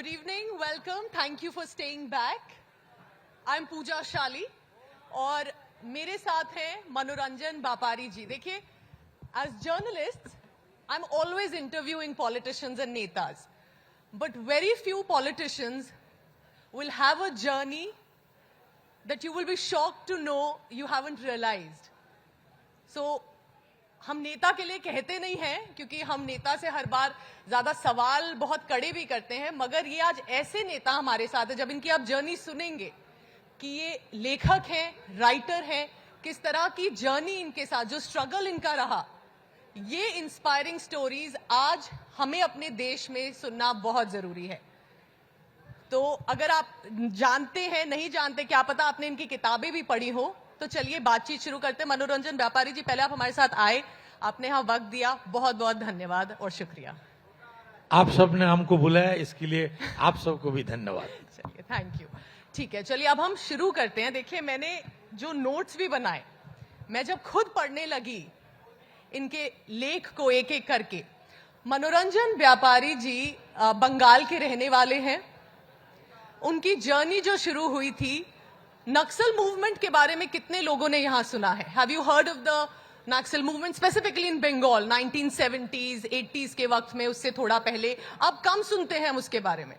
Good evening, welcome, thank you for staying back. I'm Pooja Shali और मेरे साथ हैं मनोरंजन व्यापारी जी. देखिए, as journalists, I'm always interviewing politicians and netas, but very few politicians will have a journey that you will be shocked to know you haven't realized. So, हम नेता के लिए कहते नहीं हैं क्योंकि हम नेता से हर बार ज्यादा सवाल बहुत कड़े भी करते हैं, मगर ये आज ऐसे नेता हमारे साथ है, जब इनकी आप जर्नी सुनेंगे कि ये लेखक हैं, राइटर हैं, किस तरह की जर्नी इनके साथ, जो स्ट्रगल इनका रहा, ये इंस्पायरिंग स्टोरीज आज हमें अपने देश में सुनना बहुत जरूरी है. तो अगर आप जानते हैं, नहीं जानते, क्या पता आपने इनकी किताबें भी पढ़ी हो, तो चलिए बातचीत शुरू करते हैं. मनोरंजन व्यापारी जी, पहले आप हमारे साथ आए, आपने यहाँ वक्त दिया, बहुत बहुत धन्यवाद और शुक्रिया. आप सबने हमको बुलाया, इसके लिए आप सबको भी धन्यवाद. चलिए, थैंक यू. ठीक है, चलिए अब हम शुरू करते हैं. देखिए, मैंने जो नोट्स भी बनाए, मैं जब खुद पढ़ने लगी इनके लेख को एक एक करके. मनोरंजन व्यापारी जी बंगाल के रहने वाले हैं. उनकी जर्नी जो शुरू हुई थी, नक्सल मूवमेंट के बारे में कितने लोगों ने यहां सुना है? Have you heard of the Naxal movement specifically in Bengal 1970s 80s के वक्त में, उससे थोड़ा पहले? अब कम सुनते हैं हम उसके बारे में.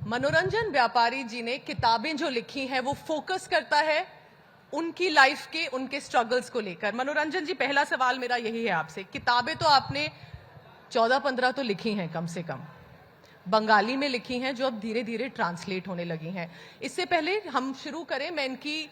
मनोरंजन व्यापारी जी ने किताबें जो लिखी हैं वो फोकस करता है उनकी लाइफ के, उनके स्ट्रगल्स को लेकर. मनोरंजन जी, पहला सवाल मेरा यही है आपसे. किताबें तो आपने 14-15 तो लिखी हैं कम से कम, बंगाली में लिखी हैं, जो अब धीरे धीरे ट्रांसलेट होने लगी हैं. इससे पहले हम शुरू करें, मैं इनकी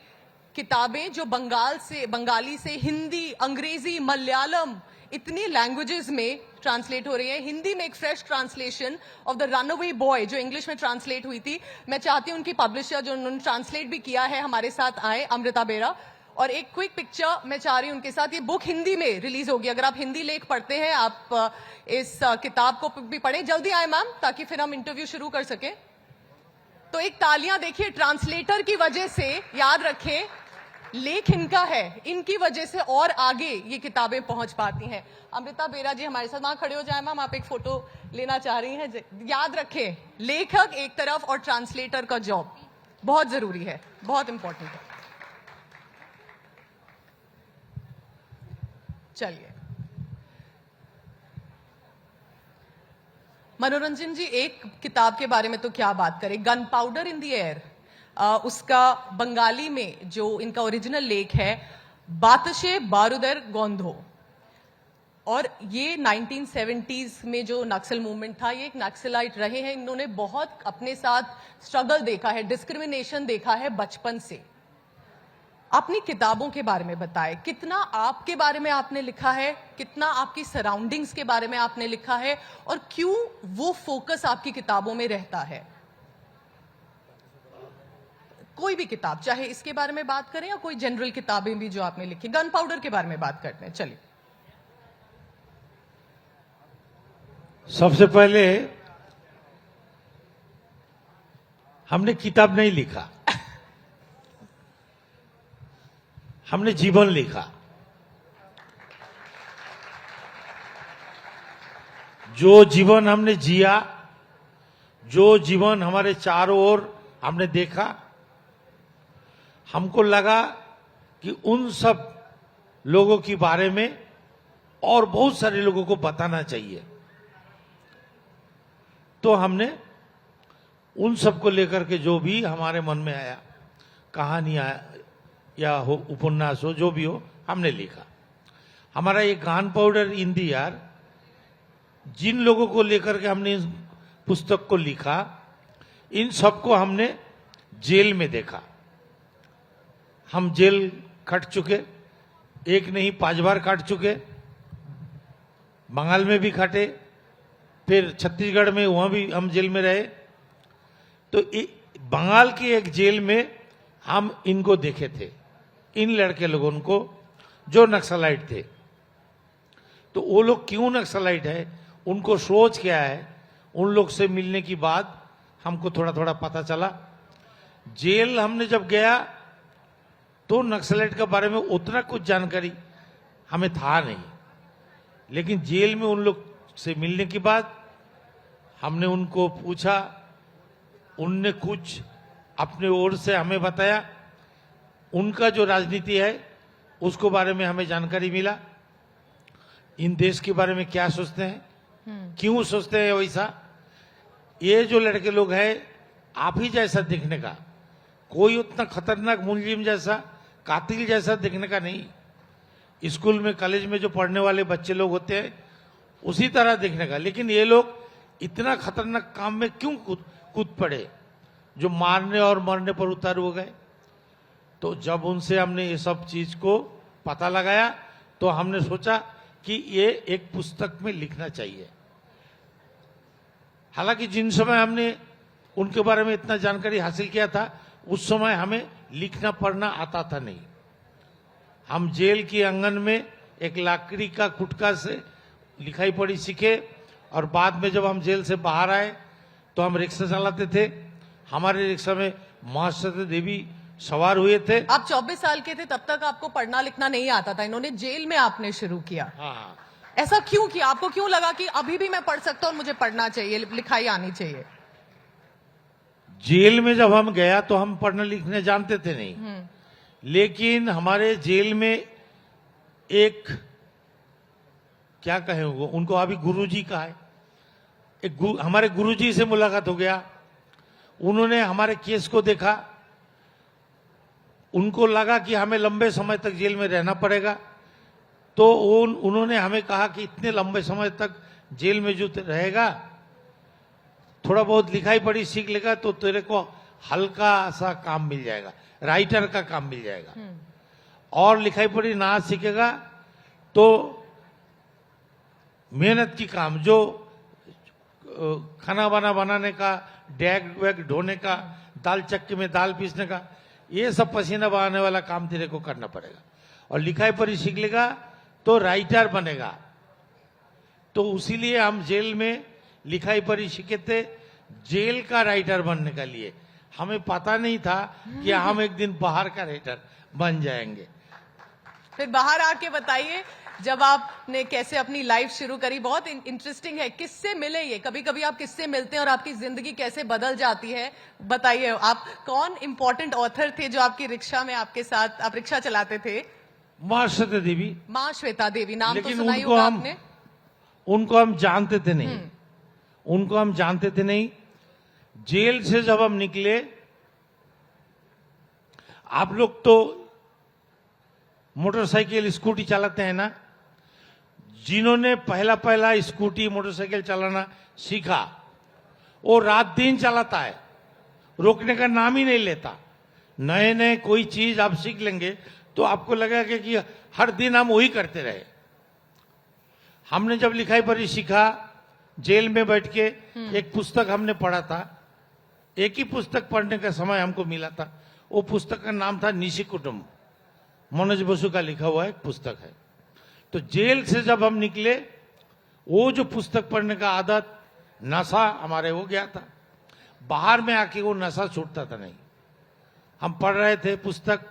किताबें जो बंगाली से हिंदी, अंग्रेजी, मलयालम, इतनी लैंग्वेजेस में ट्रांसलेट हो रही है. हिंदी में एक fresh translation of the runaway boy जो इंग्लिश में ट्रांसलेट हुई थी. मैं चाहती हूं उनकी पब्लिशर जो उन्होंने ट्रांसलेट भी किया है हमारे साथ आए, अमृता बेरा. और एक क्विक पिक्चर मैं चाह रही हूं उनके साथ. ये बुक हिंदी में रिलीज होगी, अगर आप हिंदी लेख पढ़ते हैं, आप इस किताब को भी पढ़ें. जल्दी आए मैम, ताकि फिर हम इंटरव्यू शुरू कर सकें. तो एक तालियां देखिए ट्रांसलेटर की वजह से. याद रखें, लेख इनका है, इनकी वजह से और आगे ये किताबें पहुंच पाती हैं. अमृता बेरा जी हमारे साथ, वहां खड़े हो जाए मैम, आप एक फोटो लेना चाह रही हैं. याद रखें, लेखक एक तरफ और ट्रांसलेटर का जॉब बहुत जरूरी है, बहुत इंपॉर्टेंट है. चलिए मनोरंजन जी, एक किताब के बारे में तो क्या बात करें, gun powder in the air. उसका बंगाली में जो इनका ओरिजिनल लेख है, बातशे बारूदर गोंधो. और ये 1970s में जो नक्सल मूवमेंट था, ये एक नक्सलाइट रहे हैं, इन्होंने बहुत अपने साथ स्ट्रगल देखा है, डिस्क्रिमिनेशन देखा है बचपन से. अपनी किताबों के बारे में बताएं, कितना आपके बारे में आपने लिखा है, कितना आपकी सराउंडिंग्स के बारे में आपने लिखा है, और क्यों वो फोकस आपकी किताबों में रहता है? कोई भी किताब, चाहे इसके बारे में बात करें या कोई जनरल किताबें भी जो आपने लिखी. गन पाउडर के बारे में बात करते हैं. चलिए, सबसे पहले हमने किताब नहीं लिखा, हमने जीवन लिखा. जो जीवन हमने जिया, जो जीवन हमारे चारों ओर हमने देखा, हमको लगा कि उन सब लोगों के बारे में और बहुत सारे लोगों को बताना चाहिए. तो हमने उन सब को लेकर के जो भी हमारे मन में आया, कहानी आया या हो, उपन्यास हो, जो भी हो, हमने लिखा. हमारा ये gunpowder in the air, जिन लोगों को लेकर के हमने इस पुस्तक को लिखा, इन सबको हमने जेल में देखा. हम जेल कट चुके, एक नहीं 5 बार काट चुके. बंगाल में भी काटे, फिर छत्तीसगढ़ में, वहां भी हम जेल में रहे. तो बंगाल की एक जेल में हम इनको देखे थे, इन लड़के लोगों को जो नक्सलाइट थे. तो वो लोग क्यों नक्सलाइट है, उनको सोच क्या है, उन लोग से मिलने की बाद हमको थोड़ा थोड़ा पता चला. जेल हमने जब गया तो नक्सलाइट के बारे में उतना कुछ जानकारी हमें था नहीं, लेकिन जेल में उन लोग से मिलने के बाद हमने उनको पूछा, उनने कुछ अपने ओर से हमें बताया, उनका जो राजनीति है उसको बारे में हमें जानकारी मिला, इन देश के बारे में क्या सोचते हैं, क्यों सोचते हैं वैसा। ये जो लड़के लोग हैं आप ही जैसा दिखने का, कोई उतना खतरनाक मुलजिम जैसा, कातिल जैसा दिखने का नहीं। स्कूल में कॉलेज में जो पढ़ने वाले बच्चे लोग होते हैं उसी तरह दिखने का, लेकिन ये लोग इतना खतरनाक काम में क्यों कूद पड़े, जो मारने और मरने पर उतर हो गए। तो जब उनसे हमने ये सब चीज को पता लगाया तो हमने सोचा कि ये एक पुस्तक में लिखना चाहिए। हालांकि जिन समय हमने उनके बारे में इतना जानकारी हासिल किया था उस समय हमें लिखना पढ़ना आता था नहीं। हम जेल के आंगन में एक लकड़ी का कुटका से लिखाई पढ़ी सीखे, और बाद में जब हम जेल से बाहर आए तो हम रिक्शा चलाते थे। हमारे रिक्शा में महासती देवी सवार हुए थे। आप 24 साल के थे तब तक आपको पढ़ना लिखना नहीं आता था, इन्होंने जेल में आपने शुरू किया। हाँ, ऐसा क्यों किया? आपको क्यों लगा कि अभी भी मैं पढ़ सकता हूँ और मुझे पढ़ना चाहिए, लिखाई आनी चाहिए? जेल में जब हम गया तो हम पढ़ने लिखने जानते थे नहीं, लेकिन हमारे जेल में एक, क्या कहें उनको अभी गुरुजी का है, हमारे गुरुजी से मुलाकात हो गया। उन्होंने हमारे केस को देखा, उनको लगा कि हमें लंबे समय तक जेल में रहना पड़ेगा, तो उन्होंने हमें कहा कि इतने लंबे समय तक जेल में जो रहेगा, थोड़ा बहुत लिखाई पढ़ी सीख लेगा तो तेरे को हल्का सा काम मिल जाएगा, राइटर का काम मिल जाएगा। और लिखाई पढ़ी ना सीखेगा तो मेहनत की काम, जो खाना बनाने का, डेग वेग ढोने का, दाल चक्की में दाल पीसने का, ये सब पसीना बहाने वाला काम तेरे को करना पड़ेगा। और लिखाई पढ़ी सीख लेगा तो राइटर बनेगा। तो उसीलिए हम जेल में लिखाई पढ़ी सीखे थे, जेल का राइटर बनने के लिए। हमें पता नहीं था कि हम एक दिन बाहर का राइटर बन जाएंगे। फिर बाहर आके बताइए, जब आपने कैसे अपनी लाइफ शुरू करी, बहुत इंटरेस्टिंग है। किससे मिले ये? कभी कभी आप किससे मिलते हैं और आपकी जिंदगी कैसे बदल जाती है, बताइए। आप कौन इंपॉर्टेंट ऑथर थे जो आपकी रिक्शा में आपके साथ, आप रिक्शा चलाते थे? माँ श्वेता देवी। माँ श्वेता देवी, नाम तो लेकिन सुना ही उनको होगा हम आपने। उनको हम जानते थे नहीं, उनको हम जानते थे नहीं। जेल से जब हम निकले, आप लोग तो मोटरसाइकिल स्कूटी चलाते हैं ना, जिन्होंने पहला पहला स्कूटी मोटरसाइकिल चलाना सीखा वो रात दिन चलाता है, रोकने का नाम ही नहीं लेता। नए नए कोई चीज आप सीख लेंगे तो आपको लगेगा कि हर दिन हम वही करते रहे। हमने जब लिखाई पढ़ी सीखा, जेल में बैठ के एक पुस्तक हमने पढ़ा था, एक ही पुस्तक पढ़ने का समय हमको मिला था। वो पुस्तक का नाम था निशी कुटुंब, मनोज बसु का लिखा हुआ एक पुस्तक है। तो जेल से जब हम निकले, वो जो पुस्तक पढ़ने का आदत, नशा हमारे हो गया था। बाहर में आके वो नशा छूटता था नहीं। हम पढ़ रहे थे पुस्तक,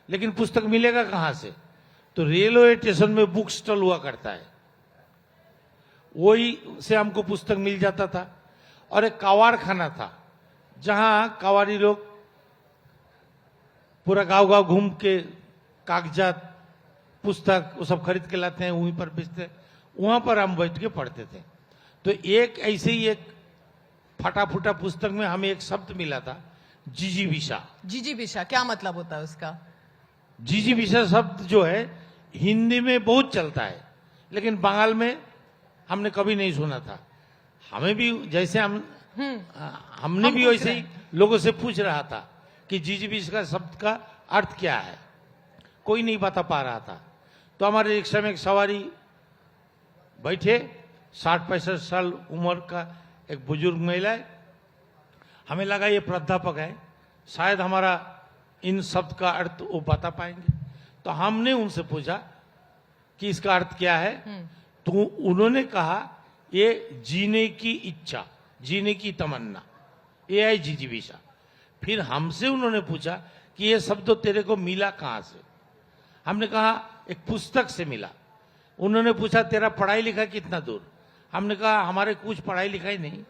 लेकिन पुस्तक मिलेगा कहां से? तो रेलवे स्टेशन में बुक स्टॉल हुआ करता है, वही से हमको पुस्तक मिल जाता था। और एक कवाड़ खाना था, जहां कवाड़ी लोग पूरा गांव गांव घूम के कागजात, पुस्तक वो सब खरीद के लाते हैं, वहीं पर बेचते हैं। वहां पर हम बैठ के पढ़ते थे। तो एक ऐसे ही एक फटा फूटा पुस्तक में हमें एक शब्द मिला था, जिजीविषा। जिजीविषा क्या मतलब होता है उसका? जिजीविषा शब्द जो है हिंदी में बहुत चलता है, लेकिन बंगाल में हमने कभी नहीं सुना था। हमें भी जैसे हमने भी वैसे ही लोगों से पूछ रहा था कि जिजीविषा शब्द का अर्थ क्या है, कोई नहीं बता पा रहा था। तो हमारे रिक्शा में एक सवारी बैठे, 60-65 साल उम्र का एक बुजुर्ग महिला है। हमें लगा ये प्राध्यापक है, शायद हमारा इन शब्द का अर्थ वो बता पाएंगे। तो हमने उनसे पूछा कि इसका अर्थ क्या है। तो उन्होंने कहा ये जीने की इच्छा, जीने की तमन्ना, ये है जिजीविषा। फिर हमसे उन्होंने पूछा कि ये शब्द तेरे को मिला कहां से? हमने कहा एक पुस्तक से मिला। उन्होंने पूछा तेरा पढ़ाई लिखा कितना दूर? हमने कहा हमारे कुछ पढ़ाई लिखाई नहीं,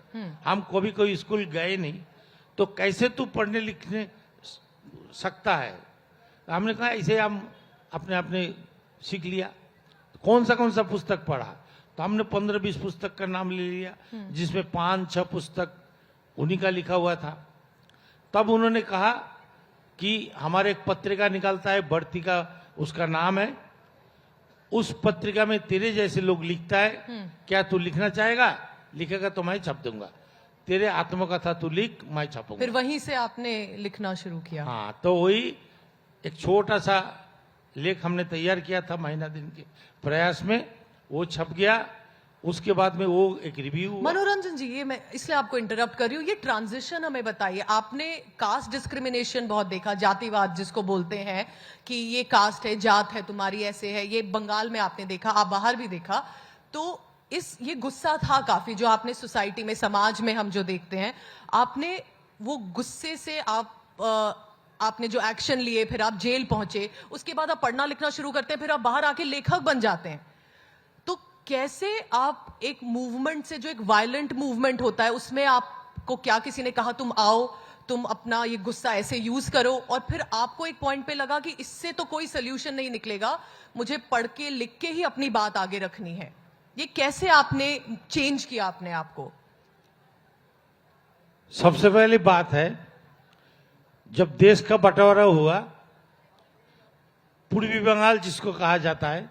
हम कभी कोई स्कूल गए नहीं, तो कैसे तू पढ़ने लिखने सकता है। हमने कहा ऐसे हम अपने अपने सीख लिया। कौन सा पुस्तक पढ़ा, तो हमने 15-20 पुस्तक का नाम ले लिया, जिसमें 5-6 पुस्तक उन्हीं का लिखा हुआ था। तब उन्होंने कहा कि हमारे एक पत्रिका निकलता है बढ़ती का, उसका नाम है, उस पत्रिका में तेरे जैसे लोग लिखता है, क्या तू लिखना चाहेगा? लिखेगा तो मैं छाप दूंगा, तेरे आत्मकथा तू लिख, मैं छापूंगा। फिर वहीं से आपने लिखना शुरू किया। हाँ, तो वही एक छोटा सा लेख हमने तैयार किया था महीना दिन के प्रयास में, वो छप गया। उसके बाद में वो एक रिव्यू। मनोरंजन जी, ये मैं इसलिए आपको इंटरप्ट कर रही हूँ, ये ट्रांजिशन हमें बताइए। आपने कास्ट डिस्क्रिमिनेशन बहुत देखा, जातिवाद जिसको बोलते हैं कि ये कास्ट है, जात है तुम्हारी, ऐसे है, ये बंगाल में आपने देखा, आप बाहर भी देखा, तो ये गुस्सा था काफी जो आपने सोसाइटी में, समाज में हम जो देखते हैं, आपने वो गुस्से से आपने जो एक्शन लिए, फिर आप जेल पहुंचे, उसके बाद आप पढ़ना लिखना शुरू करते हैं, फिर आप बाहर आके लेखक बन जाते हैं। तो कैसे आप एक मूवमेंट से, जो एक वायलेंट मूवमेंट होता है, उसमें आपको क्या किसी ने कहा तुम आओ, तुम अपना ये गुस्सा ऐसे यूज करो, और फिर आपको एक पॉइंट पे लगा कि इससे तो कोई सोल्यूशन नहीं निकलेगा, मुझे पढ़ के लिख के ही अपनी बात आगे रखनी है। ये कैसे आपने चेंज किया अपने आप को? सबसे पहली बात है, जब देश का बंटवारा हुआ, पूर्वी बंगाल जिसको कहा जाता है,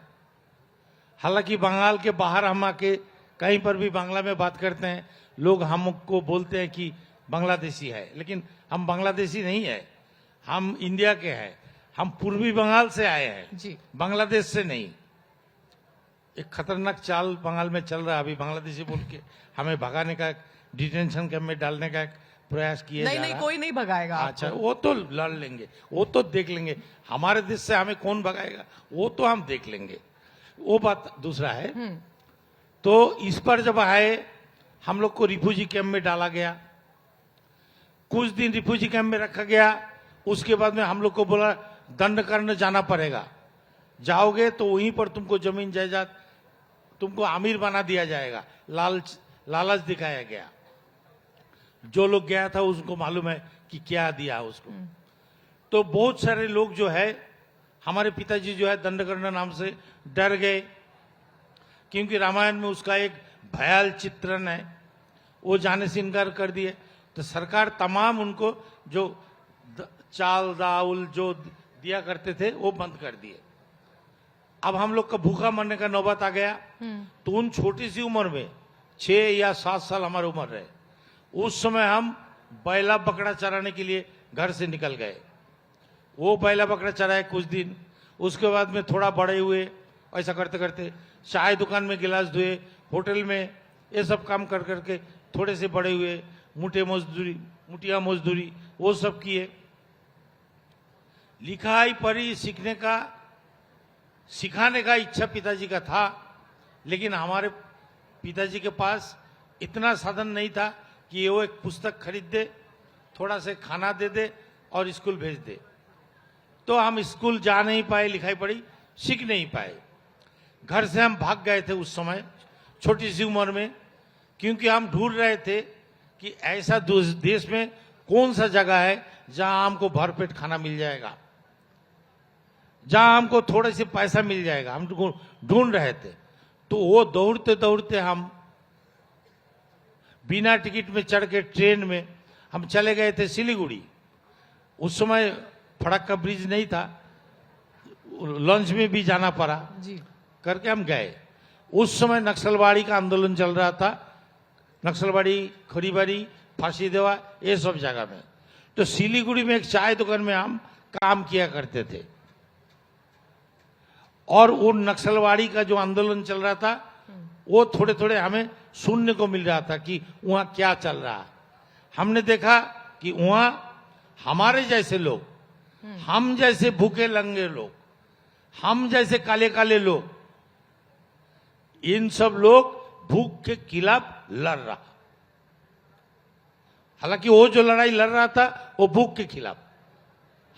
हालांकि बंगाल के बाहर हम आके कहीं पर भी बांग्ला में बात करते हैं, लोग हमको बोलते हैं कि बांग्लादेशी है, लेकिन हम बांग्लादेशी नहीं है, हम इंडिया के हैं, हम पूर्वी बंगाल से आए हैं जी, बांग्लादेश से नहीं। एक खतरनाक चाल बंगाल में चल रहा है अभी, बांग्लादेशी बोल के हमें भगाने का, डिटेंशन कैंप में डालने का एक प्रयास किया जा रहा है। नहीं, कोई नहीं भगाएगा। अच्छा, वो तो लड़ लेंगे, वो तो देख लेंगे, हमारे देश से हमें कौन भगाएगा, वो तो हम देख लेंगे, वो बात दूसरा है। तो इस पर जब आए, हम लोग को रिफ्यूजी कैंप में डाला गया, कुछ दिन रिफ्यूजी कैंप में रखा गया। उसके बाद में हम लोग को बोला दंड करने जाना पड़ेगा, जाओगे तो वहीं पर तुमको जमीन जायदाद, तुमको अमीर बना दिया जाएगा, लालच दिखाया गया। जो लोग गया था उसको मालूम है कि क्या दिया उसको। तो बहुत सारे लोग जो है, हमारे पिताजी जो है दंडकर्ण नाम से डर गए, क्योंकि रामायण में उसका एक भयाल चित्रण है, वो जाने से इनकार कर दिए। तो सरकार तमाम उनको जो चाल दाउल जो दिया करते थे वो बंद कर दिए। अब हम लोग का भूखा मरने का नौबत आ गया। तो उन छोटी सी उम्र में 6 या 7 साल हमारी उम्र रहे, उस समय हम बैला बकरा चराने के लिए घर से निकल गए। वो बैला बकरा चराए कुछ दिन, उसके बाद में थोड़ा बड़े हुए, ऐसा करते करते चाय दुकान में गिलास धोए, होटल में, ये सब काम कर करके थोड़े से बड़े हुए। मुठिया मजदूरी वो सब किए। लिखाई पढ़ी सीखने का, सिखाने का इच्छा पिताजी का था, लेकिन हमारे पिताजी के पास इतना साधन नहीं था कि वो एक पुस्तक खरीद दे, थोड़ा से खाना दे दे और स्कूल भेज दे। तो हम स्कूल जा नहीं पाए, लिखाई पढ़ी सीख नहीं पाए। घर से हम भाग गए थे उस समय छोटी सी उम्र में, क्योंकि हम ढूंढ रहे थे कि ऐसा देश में कौन सा जगह है जहां हमको भरपेट खाना मिल जाएगा, जहां हमको थोड़े से पैसा मिल जाएगा, हम ढूंढ रहे थे। तो वो दौड़ते दौड़ते हम बिना टिकट में चढ़ के ट्रेन में हम चले गए थे सिलीगुड़ी। उस समय फड़क्का ब्रिज नहीं था, लॉन्च में भी जाना पड़ा जी, करके हम गए। उस समय नक्सलवाड़ी का आंदोलन चल रहा था, नक्सलवाड़ी, खड़ीबाड़ी, फांसी देवा, ये सब जगह में। तो सिलीगुड़ी में एक चाय दुकान में हम काम किया करते थे, और वो नक्सलवाड़ी का जो आंदोलन चल रहा था वो थोड़े थोड़े हमें सुनने को मिल रहा था कि वहां क्या चल रहा है। हमने देखा कि वहां हमारे जैसे लोग, हम जैसे भूखे लंगे लोग, हम जैसे काले काले लोग, इन सब लोग भूख के खिलाफ लड़ रहा। हालांकि वो जो लड़ाई लड़ रहा था वो भूख के खिलाफ।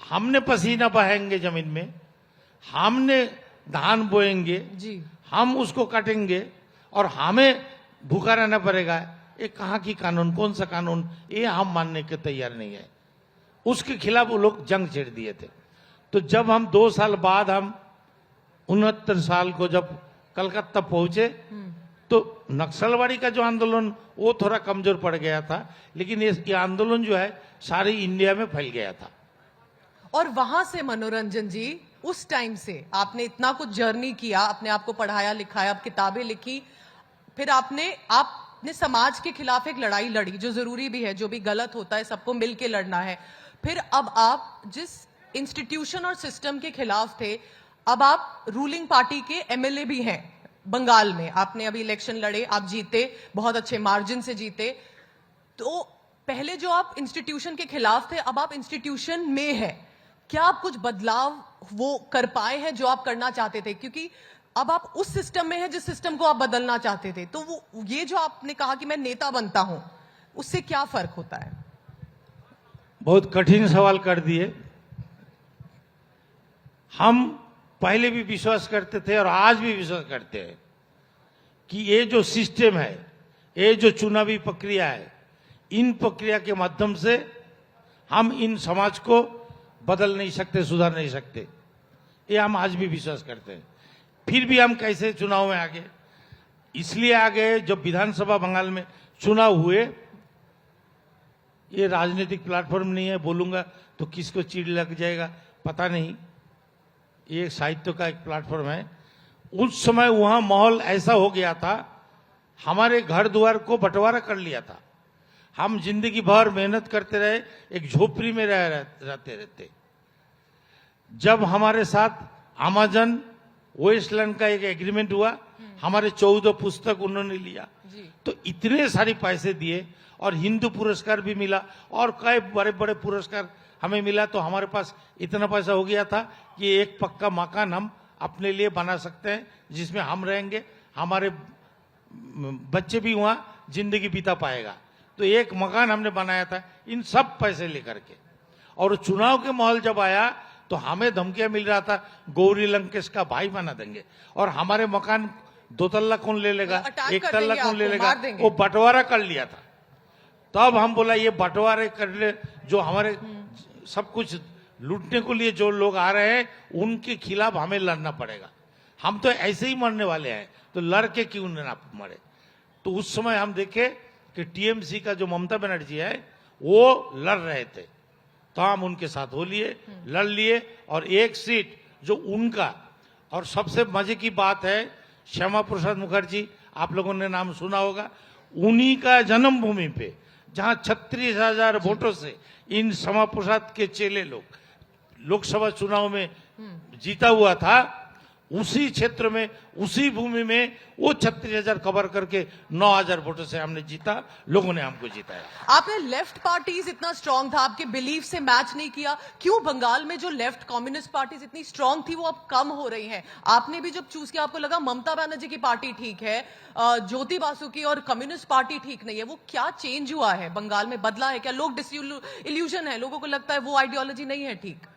हमने पसीना बहाएंगे जमीन में, हमने धान बोएंगे जी, हम उसको काटेंगे, और हमें भूखा रहना पड़ेगा, ये कहाँ की कानून, कौन सा कानून, ये हम मानने के तैयार नहीं है। उसके खिलाफ वो लोग जंग छेड़ दिए थे। तो जब हम 2 साल बाद हम 69 साल को जब कलकत्ता पहुंचे तो नक्सलवाड़ी का जो आंदोलन वो थोड़ा कमजोर पड़ गया था, लेकिन ये आंदोलन जो है सारी इंडिया में फैल गया था। और वहां से मनोरंजन जी, उस टाइम से आपने इतना कुछ जर्नी किया, अपने आप को पढ़ाया लिखाया, किताबें लिखी, फिर आपने समाज के खिलाफ एक लड़ाई लड़ी, जो जरूरी भी है, जो भी गलत होता है सबको मिलके लड़ना है। फिर अब आप जिस इंस्टीट्यूशन और सिस्टम के खिलाफ थे, अब आप रूलिंग पार्टी के एमएलए भी हैं बंगाल में। आपने अभी इलेक्शन लड़े, आप जीते, बहुत अच्छे मार्जिन से जीते। तो पहले जो आप इंस्टीट्यूशन के खिलाफ थे, अब आप इंस्टीट्यूशन में है, क्या आप कुछ बदलाव वो कर पाए हैं जो आप करना चाहते थे? क्योंकि अब आप उस सिस्टम में हैं जिस सिस्टम को आप बदलना चाहते थे। तो वो ये जो आपने कहा कि मैं नेता बनता हूं, उससे क्या फर्क होता है? बहुत कठिन सवाल कर दिए। हम पहले भी विश्वास करते थे और आज भी विश्वास करते हैं कि ये जो सिस्टम है, ये जो चुनावी प्रक्रिया है, इन प्रक्रिया के माध्यम से हम इन समाज को बदल नहीं सकते, सुधार नहीं सकते। ये हम आज भी विश्वास करते हैं। फिर भी हम कैसे चुनाव में आगे, इसलिए आगे जब विधानसभा बंगाल में चुनाव हुए, ये राजनीतिक प्लेटफॉर्म नहीं है, बोलूंगा तो किसको चिढ़ लग जाएगा पता नहीं, ये साहित्य का एक प्लेटफॉर्म है। उस समय वहां माहौल ऐसा हो गया था, हमारे घर द्वार को बंटवारा कर लिया था। हम जिंदगी भर मेहनत करते रहे, एक झोपड़ी में रहते। जब हमारे साथ अमेजन वेस्टलैंड का एक एग्रीमेंट हुआ, हमारे 14 पुस्तक उन्होंने लिया, तो इतने सारे पैसे दिए और हिंदू पुरस्कार भी मिला और कई बड़े बड़े पुरस्कार हमें मिला। तो हमारे पास इतना पैसा हो गया था कि एक पक्का मकान हम अपने लिए बना सकते हैं, जिसमें हम रहेंगे, हमारे बच्चे भी वहां जिंदगी बिता पाएगा। तो एक मकान हमने बनाया था इन सब पैसे लेकर के। और चुनाव के माहौल जब आया तो हमें धमकियां मिल रहा था, गौरी लंकेश का भाई बना देंगे और हमारे मकान 2 तल्ला कौन ले लेगा, 1 तल्ला कौन ले लेगा, वो बंटवारा कर लिया था। तब हम बोला ये बंटवारे करने, जो हमारे सब कुछ लूटने को लिए जो लोग आ रहे हैं, उनके खिलाफ हमें लड़ना पड़ेगा। हम तो ऐसे ही मरने वाले हैं, तो लड़ के क्यों ना मरे। तो उस समय हम देखे कि टीएमसी का जो ममता बनर्जी है वो लड़ रहे थे, तो हम उनके साथ हो लिए, लड़ लिए और एक सीट जो उनका। और सबसे मजे की बात है, श्यामा प्रसाद मुखर्जी, आप लोगों ने नाम सुना होगा, उन्हीं का जन्मभूमि पे जहां 36,000 वोटों से इन श्यामा प्रसाद के चेले लोग लोकसभा चुनाव में जीता हुआ था, उसी क्षेत्र में, उसी भूमि में वो 36,000 कवर करके 9,000 वोटों से हमने जीता, लोगों ने हमको जिताया। आपने लेफ्ट पार्टीज इतना स्ट्रांग था, आपके बिलीफ से मैच नहीं किया, क्यों बंगाल में जो लेफ्ट कम्युनिस्ट पार्टीज इतनी स्ट्रांग थी वो अब कम हो रही हैं? आपने भी जब चूज किया, आपको लगा ममता बनर्जी की पार्टी ठीक है, ज्योति बासु की और कम्युनिस्ट पार्टी ठीक नहीं है, वो क्या चेंज हुआ है बंगाल में, बदला है क्या? लोग डिसइल्यूजन है, लोगों को लगता है वो आइडियोलॉजी नहीं है ठीक।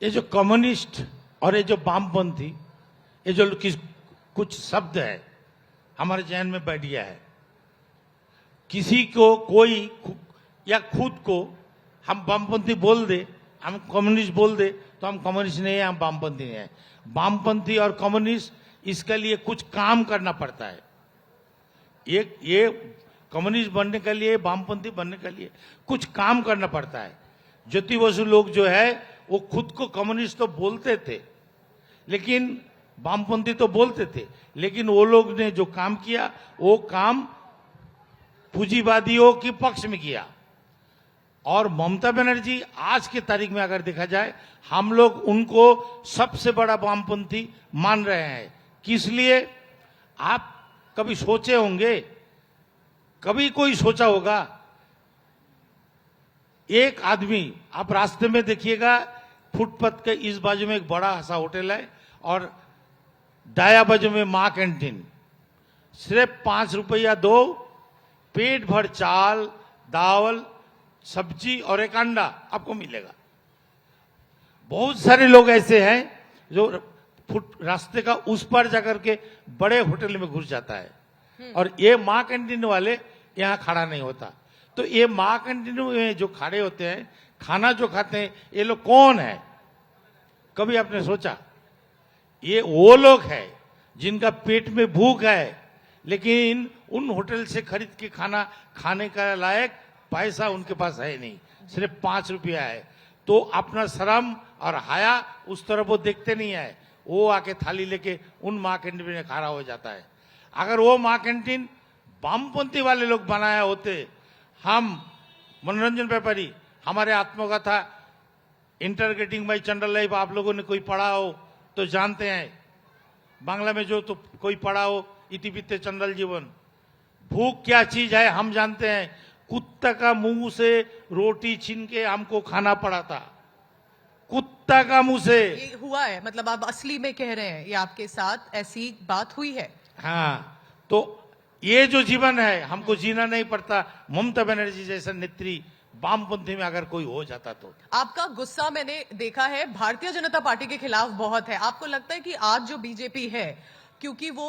ये जो कम्युनिस्ट और ये जो वामपंथी, ये जो कुछ शब्द है हमारे जहन में बैठ गया है। किसी को कोई या खुद को हम वामपंथी बोल दे, हम कम्युनिस्ट बोल दे, तो हम कम्युनिस्ट नहीं है, हम वामपंथी नहीं है। वामपंथी और कम्युनिस्ट, इसके लिए कुछ काम करना पड़ता है। ये कम्युनिस्ट बनने के लिए, वामपंथी बनने के लिए कुछ काम करना पड़ता है। ज्योति बसु लोग जो है वो खुद को कम्युनिस्ट तो बोलते थे, लेकिन वामपंथी तो बोलते थे, लेकिन वो लोग ने जो काम किया वो काम पूंजीवादियों के पक्ष में किया। और ममता बनर्जी आज की तारीख में अगर देखा जाए, हम लोग उनको सबसे बड़ा वामपंथी मान रहे हैं। किस लिए? आप कभी सोचे होंगे, कभी कोई सोचा होगा, एक आदमी, आप रास्ते में देखिएगा, फुटपाथ के इस बाजू में एक बड़ा सा होटल है और दाया बाजू में मां कैंटीन, सिर्फ 5 रुपया दो, पेट भर चाल, दाल, सब्जी और एक अंडा आपको मिलेगा। बहुत सारे लोग ऐसे हैं जो फुट रास्ते का उस पार जाकर के बड़े होटल में घुस जाता है और ये माँ कैंटीन वाले यहाँ खड़ा नहीं होता। तो ये माँ कैंटीन में जो खड़े होते हैं, खाना जो खाते हैं, ये लोग कौन है? कभी आपने सोचा? ये वो लोग हैं जिनका पेट में भूख है, लेकिन उन होटल से खरीद के खाना खाने का लायक पैसा उनके पास है नहीं, सिर्फ 5 रुपया है। तो अपना शर्म और हया उस तरफ वो देखते नहीं है, वो आके थाली लेके उन माँ कैंटीन में खड़ा हो जाता है। अगर वो माँ कैंटीन वामपंथी वाले लोग बनाया होते, हम मनोरंजन व्यापारी, हमारे आत्मकथा इंटरगेटिंग बाई चंडल लाइफ आप लोगों ने कोई पढ़ा हो तो जानते हैं, बांग्ला में जो तो कोई पढ़ा हो, इतिपित्ते चंडल जीवन। भूख क्या चीज है हम जानते हैं। कुत्ता का मुंह से रोटी छीन के हमको खाना पड़ा था, कुत्ता का मुंह से। ये हुआ है, मतलब आप असली में कह रहे हैं ये आपके साथ ऐसी बात हुई है? हाँ, तो ये जो जीवन है हमको जीना नहीं पड़ता। ममता बनर्जी जैसा नेत्री वामपंथी में अगर कोई हो जाता तो। आपका गुस्सा मैंने देखा है भारतीय जनता पार्टी के खिलाफ बहुत है। आपको लगता है कि आज जो बीजेपी है, क्योंकि वो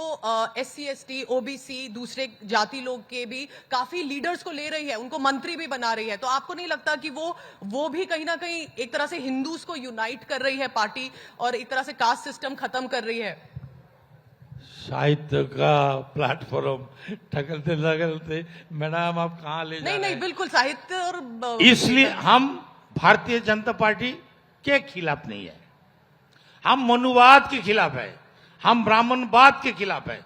SC ST OBC दूसरे जाति लोग के भी काफी लीडर्स को ले रही है, उनको मंत्री भी बना रही है, तो आपको नहीं लगता कि वो भी कहीं ना कहीं एक तरह से हिंदूज को यूनाइट कर रही है पार्टी और एक तरह से कास्ट सिस्टम खत्म कर रही है? साहित्य का प्लेटफॉर्म टकलते लगलते मैडम आप कहाँ ले जा रहे हैं? नहीं, बिल्कुल साहित्य और इसलिए हम भारतीय जनता पार्टी के खिलाफ नहीं है, हम मनुवाद के खिलाफ है, हम ब्राह्मणवाद के खिलाफ है।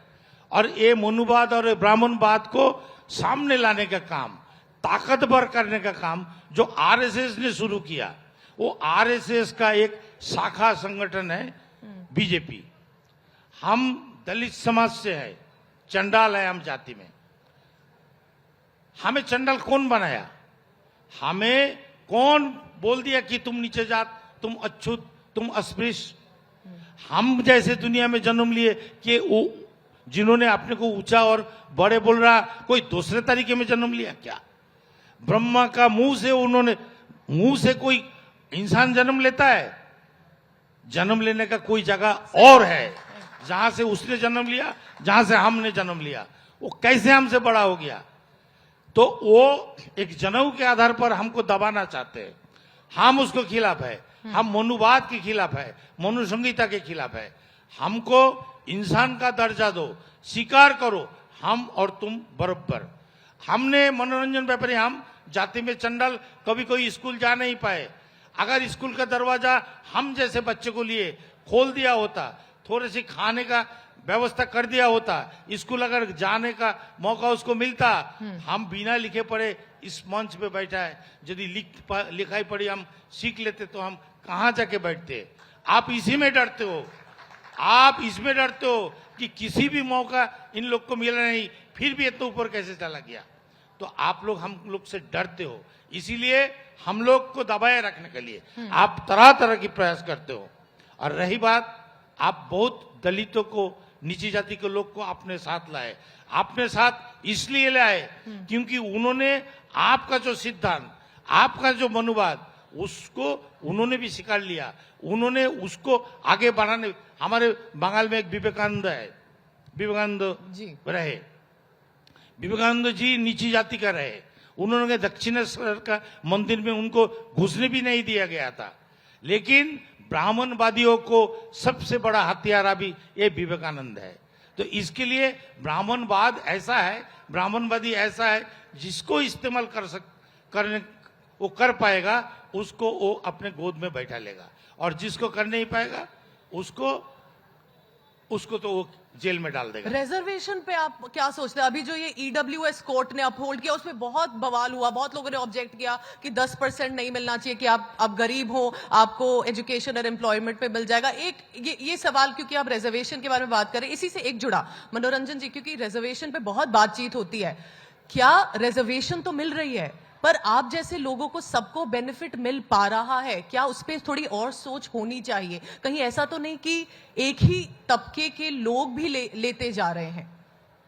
और ये मनुवाद और ब्राह्मणवाद को सामने लाने का काम, ताकतवर करने का काम जो RSS ने शुरू किया, वो RSS का एक शाखा संगठन है बीजेपी। हम दलित समाज से है, चंडाल है हम जाति में। हमें चंडाल कौन बनाया? हमें कौन बोल दिया कि तुम नीचे जात, तुम अछूत, तुम अस्पृश्य? हम जैसे दुनिया में जन्म लिए कि वो जिन्होंने अपने को ऊंचा और बड़े बोल रहा, कोई दूसरे तरीके में जन्म लिया क्या? ब्रह्मा का मुंह से कोई इंसान जन्म लेता है? जन्म लेने का कोई जगह और है जहां से उसने जन्म लिया, जहां से हमने जन्म लिया। वो कैसे हमसे बड़ा हो गया? तो वो एक जनेऊ के आधार पर हमको दबाना चाहते हैं। हम उसको खिलाफ है, हम मनुवाद के खिलाफ है, मनु संहिता के खिलाफ है। हमको इंसान का दर्जा दो, स्वीकार करो हम और तुम बराबर। हमने मनोरंजन व्यापारी, हम जाति में चंडाल कभी कोई स्कूल जा नहीं पाए। अगर स्कूल का दरवाजा हम जैसे बच्चे को लिए खोल दिया होता, थोड़े सी खाने का व्यवस्था कर दिया होता, स्कूल अगर जाने का मौका उसको मिलता, हम बिना लिखे पढ़े इस मंच पे बैठा है, यदि लिखाई पढ़ी हम सीख लेते तो हम कहाँ जाके बैठते? आप इसी में डरते हो, आप इसमें डरते हो कि किसी भी मौका इन लोग को मिला नहीं, फिर भी इतना ऊपर कैसे चला गया। तो आप लोग हम लोग से डरते हो, इसीलिए हम लोग को दबाए रखने के लिए आप तरह तरह की प्रयास करते हो। और रही बात, आप बहुत दलितों को, नीची जाति के लोग को अपने साथ लाए। अपने साथ इसलिए लाए क्योंकि उन्होंने आपका जो सिद्धांत, आपका जो मनुवाद, उसको उन्होंने भी स्वीकार लिया, उन्होंने उसको आगे बढ़ाने। हमारे बंगाल में एक विवेकानंद है, विवेकानंद जी रहे, विवेकानंद जी नीची जाति का रहे। उन्होंने दक्षिणेश्वर का मंदिर में उनको घुसने भी नहीं दिया गया था, लेकिन ब्राह्मणवादियों को सबसे बड़ा हथियार भी ये विवेकानंद है। तो इसके लिए ब्राह्मणवाद ऐसा है, ब्राह्मणवादी ऐसा है जिसको इस्तेमाल करने वो कर पाएगा, उसको वो अपने गोद में बैठा लेगा, और जिसको कर नहीं पाएगा उसको तो वो जेल में डाल देगा। रिजर्वेशन पे आप क्या सोचते हैं? अभी जो ये EWS कोर्ट ने अपहोल्ड किया, उसमें बहुत बवाल हुआ, बहुत लोगों ने ऑब्जेक्ट किया कि 10% नहीं मिलना चाहिए, कि आप गरीब हो, आपको एजुकेशन और एम्प्लॉयमेंट पे मिल जाएगा। एक ये सवाल, क्योंकि आप रिजर्वेशन के बारे में बात करें, इसी से एक जुड़ा मनोरंजन जी, क्योंकि रिजर्वेशन पे बहुत बातचीत होती है। क्या रिजर्वेशन तो मिल रही है, पर आप जैसे लोगों को सबको बेनिफिट मिल पा रहा है? क्या उस पर थोड़ी और सोच होनी चाहिए? कहीं ऐसा तो नहीं कि एक ही तबके के लोग भी लेते जा रहे हैं?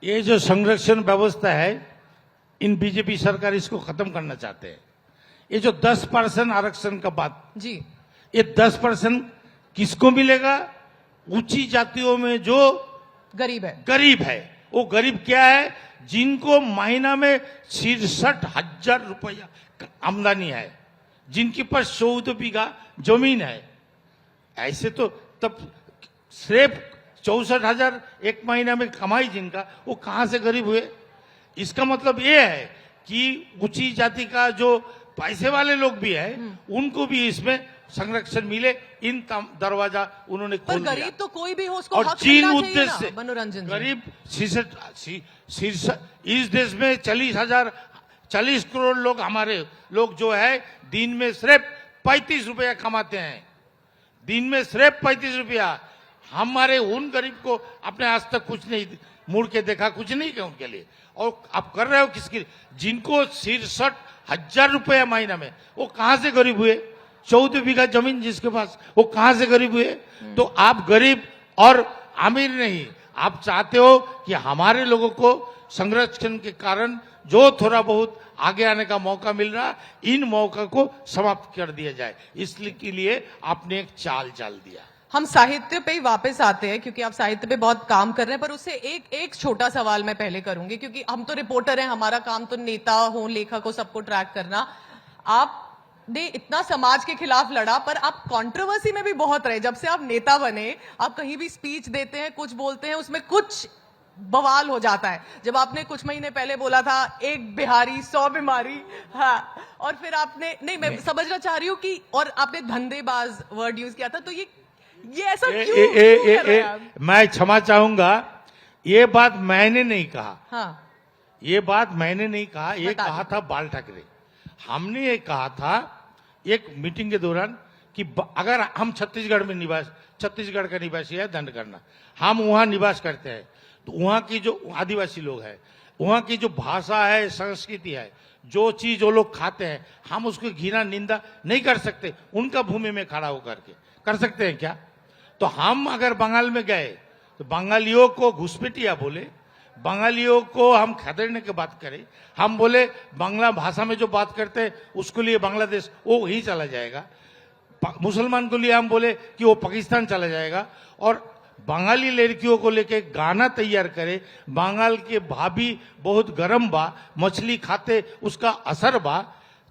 ये जो संरक्षण व्यवस्था है, इन बीजेपी सरकार इसको खत्म करना चाहते हैं। ये जो 10% आरक्षण का बात जी, ये 10% किसको मिलेगा ऊंची जातियों में जो गरीब है वो गरीब क्या है, जिनको महीना में 66,000 रुपया आमदनी है, जिनके पास 14 बीघा जमीन है, ऐसे तो तब सिर्फ 64,000 एक महीना में कमाई जिनका, वो कहां से गरीब हुए। इसका मतलब ये है कि ऊंची जाति का जो पैसे वाले लोग भी है उनको भी इसमें संरक्षण मिले, इन दरवाजा उन्होंने पर खोल दिया। गरीब तो कोई भी हो, उसको और हक जिन मिलना चाहिए उद्देश्य ना, से मनोरंजन जी। गरीब इस देश में 40 करोड़ लोग, हमारे लोग जो है दिन में सिर्फ 35 रुपया कमाते हैं, दिन में सिर्फ 35 रुपया। हमारे उन गरीब को अपने आज तक कुछ नहीं मुड़ के देखा, कुछ नहीं किया उनके लिए। और आप कर रहे हो किसके लिए, जिनको 66,000 रुपया महीना में, वो कहां से गरीब हुए। 14 बीघा जमीन जिसके पास, वो कहां से गरीब हुए। तो आप गरीब और अमीर नहीं, आप चाहते हो कि हमारे लोगों को संरक्षण के कारण जो थोड़ा बहुत आगे आने का मौका मिल रहा, इन मौका को समाप्त कर दिया जाए, इसलिए के लिए आपने एक चाल दिया। हम साहित्य पे ही वापस आते हैं, क्योंकि आप साहित्य पे बहुत काम कर रहे हैं, पर उससे एक छोटा सवाल मैं पहले करूंगी, क्योंकि हम तो रिपोर्टर हैं, हमारा काम तो नेता हो, लेखक हो, सबको ट्रैक करना। आपने इतना समाज के खिलाफ लड़ा, पर आप कंट्रोवर्सी में भी बहुत रहे। जब से आप नेता बने, आप कहीं भी स्पीच देते हैं, कुछ बोलते हैं, उसमें कुछ बवाल हो जाता है। जब आपने कुछ महीने पहले बोला था 1 बिहारी 100 बीमारी, हाँ, और फिर आपने नहीं, मैं समझना चाह रही हूँ कि, और आपने धंधेबाज वर्ड यूज किया था, तो ये ऐसा क्यों कर रहे हैं आप? मैं क्षमा चाहूंगा, ये बात मैंने नहीं कहा। हाँ, ये बात मैंने नहीं कहा, ये बता कहा था बाल ठाकरे। हमने ये कहा था एक मीटिंग के दौरान कि अगर हम छत्तीसगढ़ का निवासी है, दंड करना, हम वहां निवास करते हैं, तो वहां की जो आदिवासी लोग हैं, वहां की जो भाषा है, संस्कृति है, जो चीज वो लोग खाते हैं, हम उसको घृणा निंदा नहीं कर सकते। उनका भूमि में खड़ा होकर के कर सकते हैं क्या। तो हम अगर बंगाल में गए तो बंगालियों को घुसपैठिया बोले, बंगालियों को हम खदेड़ने की बात करें, हम बोले बांग्ला भाषा में जो बात करते हैं उसके लिए बांग्लादेश वो वहीं चला जाएगा, मुसलमान को लिए हम बोले कि वो पाकिस्तान चला जाएगा, और बंगाली लड़कियों को लेके गाना तैयार करे, बंगाल के भाभी बहुत गर्म बा, मछली खाते उसका असर बा,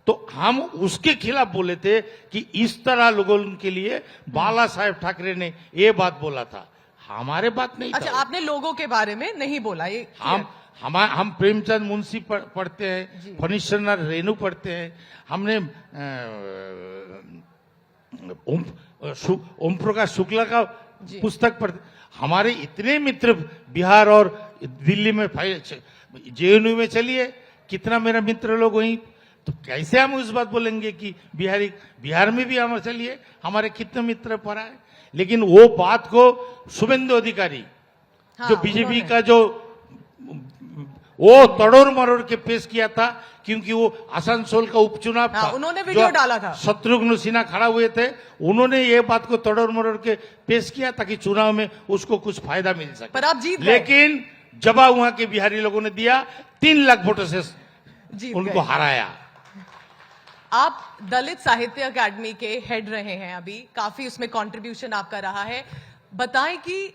तो हम उसके खिलाफ बोले थे कि इस तरह लोगों के लिए बाला साहेब ठाकरे ने ये बात बोला था, हमारे बात नहीं अच्छा, था। आपने लोगों के बारे में नहीं बोला ये। हम प्रेमचंद मुंशी पढ़ते हैं, फनीश्वर रेणु पढ़ते हैं, हमने ओम प्रकाश शुक्ला का पुस्तक पढ़ते। हमारे इतने मित्र बिहार और दिल्ली में, जेएनयू में चलिए, कितना मेरा मित्र लोग वहीं, तो कैसे हम उस बात बोलेंगे कि बिहार में भी हमारे चलिए, हमारे कितने मित्र पढ़ा है। लेकिन वो बात को शुभेंदु अधिकारी, हाँ, जो बीजेपी का जो वो तड़ोर मरोड़ के पेश किया था, क्योंकि वो आसनसोल का उपचुनाव था, उन्होंने वीडियो डाला था, शत्रुघ्न सिन्हा खड़ा हुए थे, उन्होंने ये बात को तड़ोर मरोड़ के पेश किया ताकि चुनाव में उसको कुछ फायदा मिल सके। पर आप जीत गए। लेकिन जवाब वहां के बिहारी लोगों ने दिया, 3 लाख वोटों से उनको हराया। आप दलित साहित्य अकादमी के हेड रहे हैं, अभी काफी उसमें कंट्रीब्यूशन आपका रहा है। बताएं कि,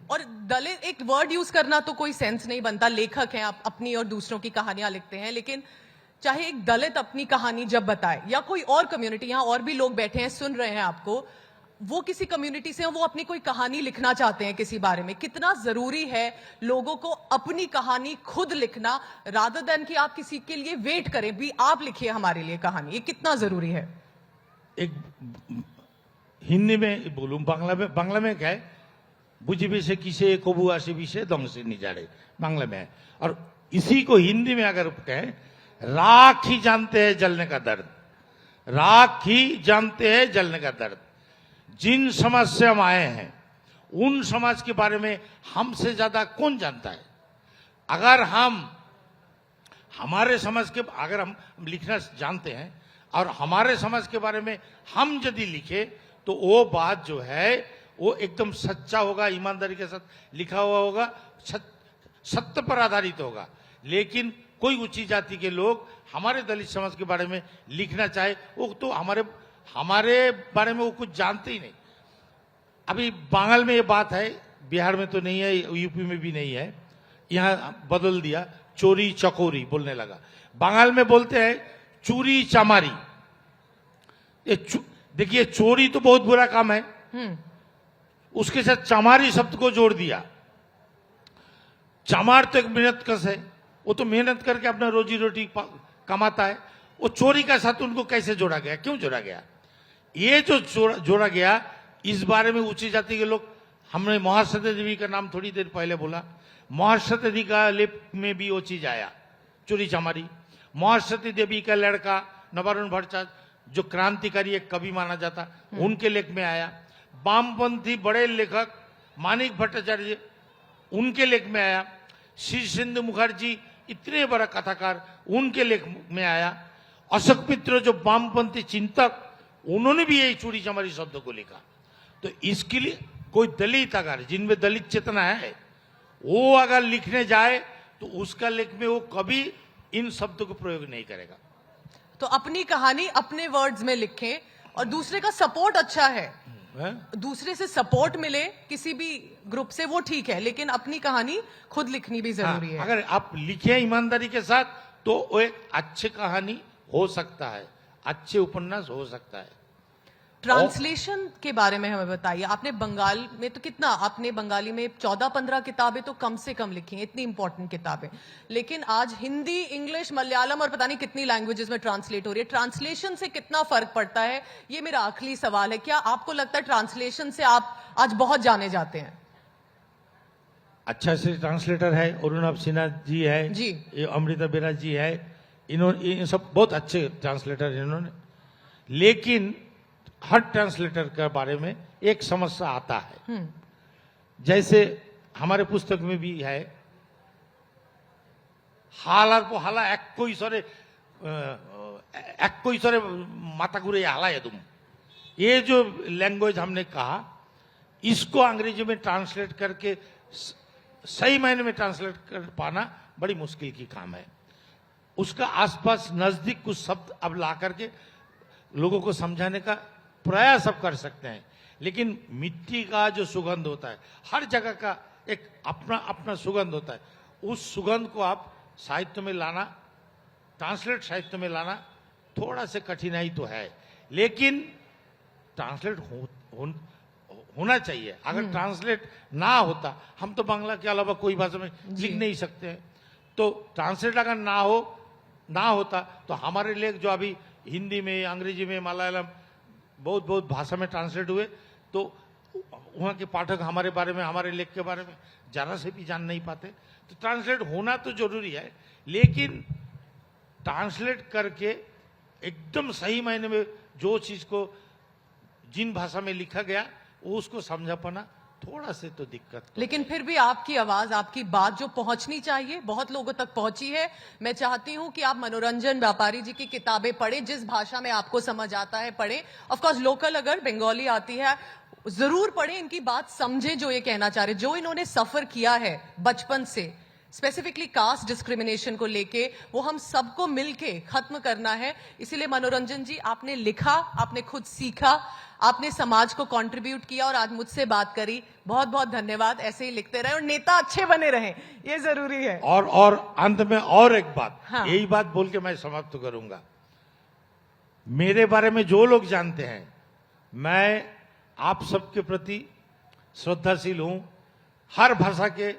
और दलित एक वर्ड यूज करना तो कोई सेंस नहीं बनता, लेखक हैं आप, अपनी और दूसरों की कहानियां लिखते हैं, लेकिन चाहे एक दलित अपनी कहानी जब बताए, या कोई और कम्युनिटी, यहां और भी लोग बैठे हैं सुन रहे हैं आपको, वो किसी कम्युनिटी से, वो अपनी कोई कहानी लिखना चाहते हैं किसी बारे में, कितना जरूरी है लोगों को अपनी कहानी खुद लिखना, रादर देन कि आप किसी के लिए वेट करें भी आप लिखिए हमारे लिए कहानी, ये कितना जरूरी है। एक हिंदी में बोलूं, बांग्ला में क्या है, बुझे से किसे कबू आसे विषय दंग से निजाड़े, बांग्ला में है। और इसी को हिंदी में अगर कहें, राख ही जानते हैं जलने का दर्द, राख ही जानते हैं जलने का दर्द। जिन समाज से हम आए हैं, उन समाज के बारे में हमसे ज्यादा कौन जानता है। अगर हम हमारे समाज के, अगर हम लिखना जानते हैं और हमारे समाज के बारे में हम यदि लिखे, तो वो बात जो है वो एकदम सच्चा होगा, ईमानदारी के साथ लिखा हुआ होगा, सत्य पर आधारित होगा। लेकिन कोई ऊंची जाति के लोग हमारे दलित समाज के बारे में लिखना चाहे, वो तो हमारे बारे में वो कुछ जानते ही नहीं। अभी बंगाल में ये बात है, बिहार में तो नहीं है, यूपी में भी नहीं है, यहाँ बदल दिया, चोरी चकोरी बोलने लगा। बंगाल में बोलते हैं चूरी चमारी। देखिए, चोरी तो बहुत बुरा काम है, उसके साथ चमारी शब्द को जोड़ दिया। चमार तो एक मेहनत कश है, वो तो मेहनत करके अपना रोजी रोटी कमाता है। वो चोरी का साथ उनको कैसे जोड़ा गया, क्यों जोड़ा गया? ये जो जोड़ा गया, इस बारे में उच्च जाति के लोग, हमने महासती देवी का नाम थोड़ी देर पहले बोला, महासती देवी का लेप में भी वो चीज आया, चोरी चमारी। महासती देवी का लड़का नवारुण भट्टाचार्य, जो क्रांतिकारी एक कवि माना जाता, उनके लेख में आया। वामपंथी बड़े लेखक मानिक भट्टाचार्य, उनके लेख में आया। शीर्षेंदु मुखर्जी, इतने बड़ा कथाकार, उनके लेख में आया। अशोक मित्र, जो वामपंथी चिंतक, उन्होंने भी यही चोरी चमारी शब्द को लिखा। तो इसके लिए कोई दलित अगर, जिनमें दलित चेतना है, वो अगर लिखने जाए तो उसका लेख में वो कभी इन शब्दों को प्रयोग नहीं करेगा। तो अपनी कहानी अपने वर्ड्स में लिखें, और दूसरे का सपोर्ट अच्छा है, दूसरे से सपोर्ट मिले किसी भी ग्रुप से, वो ठीक है, लेकिन अपनी कहानी खुद लिखनी भी जरूरी है। अगर आप लिखे ईमानदारी के साथ तो वो एक अच्छी कहानी हो सकता है, अच्छे उपन्यास हो सकता है। ट्रांसलेशन के बारे में हमें बताइए। आपने बंगाल में तो कितना, आपने बंगाली में 14-15 किताबें तो कम से कम लिखी हैं, इतनी इंपॉर्टेंट किताबें, लेकिन आज हिंदी, इंग्लिश, मलयालम और पता नहीं कितनी लैंग्वेजेस में ट्रांसलेट हो रही है। ट्रांसलेशन से कितना फर्क पड़ता है, ये मेरा आखिरी सवाल है। क्या आपको लगता है ट्रांसलेशन से आप आज बहुत जाने जाते हैं? अच्छा से ट्रांसलेटर है, अरुणव सिन्हा जी है जी, ये अमृता बेरा जी है, इन्होंने, इन सब बहुत अच्छे ट्रांसलेटर इन्होंने। लेकिन हर ट्रांसलेटर के बारे में एक समस्या आता है, जैसे हमारे पुस्तक में भी है, हालार को हाला एक कोई सरे माता गुरे हाला है तुम, ये जो लैंग्वेज हमने कहा, इसको अंग्रेजी में ट्रांसलेट करके सही मायने में ट्रांसलेट कर पाना बड़ी मुश्किल की काम है। उसका आसपास नजदीक कुछ शब्द अब ला करके लोगों को समझाने का प्रयास अब कर सकते हैं, लेकिन मिट्टी का जो सुगंध होता है, हर जगह का एक अपना अपना सुगंध होता है, उस सुगंध को आप साहित्य में लाना, ट्रांसलेट साहित्य में लाना थोड़ा सा कठिनाई तो है, लेकिन ट्रांसलेट होना चाहिए। अगर ट्रांसलेट ना होता, हम तो बांग्ला के अलावा कोई भाषा में लिख नहीं सकते हैं, तो ट्रांसलेट अगर ना होता तो हमारे लेख जो अभी हिंदी में, अंग्रेजी में, मलयालम, बहुत बहुत भाषा में ट्रांसलेट हुए, तो वहाँ के पाठक हमारे बारे में, हमारे लेख के बारे में जरा से भी जान नहीं पाते। तो ट्रांसलेट होना तो जरूरी है, लेकिन ट्रांसलेट करके एकदम सही मायने में जो चीज को जिन भाषा में लिखा गया वो उसको समझा पाना थोड़ा से तो दिक्कत तो लेकिन फिर भी आपकी आवाज, आपकी बात जो पहुंचनी चाहिए, बहुत लोगों तक पहुंची है। मैं चाहती हूं कि आप मनोरंजन व्यापारी जी की किताबें पढ़ें, जिस भाषा में आपको समझ आता है पढ़ें। ऑफ कोर्स लोकल अगर बंगाली आती है जरूर पढ़ें, इनकी बात समझें जो ये कहना चाह रहे, जो इन्होंने सफर किया है बचपन से, स्पेसिफिकली कास्ट डिस्क्रिमिनेशन को लेके, वो हम सबको मिलके खत्म करना है। इसीलिए मनोरंजन जी, आपने लिखा, आपने खुद सीखा, आपने समाज को कंट्रीब्यूट किया और आज मुझसे बात करी। बहुत बहुत धन्यवाद। ऐसे ही लिखते रहे और नेता अच्छे बने रहें, ये जरूरी है। और अंत में और एक बात, हाँ। यही बात बोल के मैं समाप्त करूंगा। मेरे बारे में जो लोग जानते हैं, मैं आप सबके प्रति श्रद्धाशील हूं, हर भाषा के